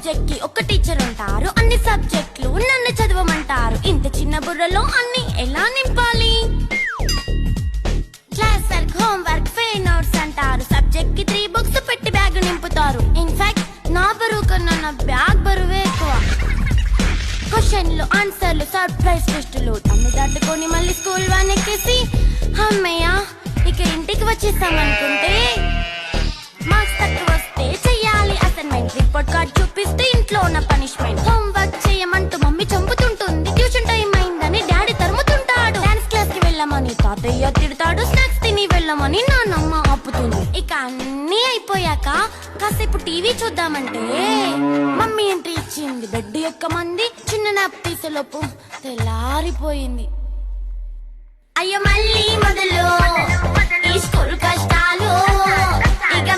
Subject కి ఒక teacher ఉంటారు, అన్ని సబ్జెక్టులు నన్ను చదవమంటారు. ఇంత చిన్న బుర్రలో అన్ని ఎలా నింపాలి? Class work, home work, fair notes అంటారు. సబ్జెక్ట్ కి 3 బుక్స్ పెట్టి బ్యాగ్ నింపుతారు. ఇన్ఫాక్ట్ నా బరువు కన్నా నా బ్యాగ్ బరువే ఎక్కువ. క్వశ్చన్లు, ఆన్సర్లు, సర్ప్రైజ్ టెస్టులు తమ్మి దాటుకొని మళ్ళీ స్కూల్ వాన్ ఎక్కేసి అమ్మయ్య ఇక ఇంటికి వచ్చేసామనుకుంటే మార్క్స్ తక్కువ వస్తే చెయ్యాలి అసైన్మెంట్. రిపోర్ట్ కార్డ్ చూపిస్తే ఇంట్లో ఉన్న పనిష్మెంట్. హోంవర్క్ చేయమంటూ మమ్మీ చంపుతుంటుంది. ట్యూషన్ టైం అయిందని డాడీ తరుముతుంటాడు. డాన్స్ క్లాస్ కి వెళ్ళమని తాతయ్య తిడతాడు. స్నాక్స్ తిని వెళ్ళమని నాన్నమ్మ ఆపుతుంది. ఇక అన్నీ అయిపోయాక కాసేపు టీవీ చూద్దామంటే మమ్మీ ఎంట్రీ ఇచ్చింది. బెడ్ ఎక్కమంది. చిన్న నాప్ తీసేలోపు తెల్లారిపోయింది. అయ్యో మళ్ళీ మొదలు ఈ స్కూల్ కష్టాలు. ఇక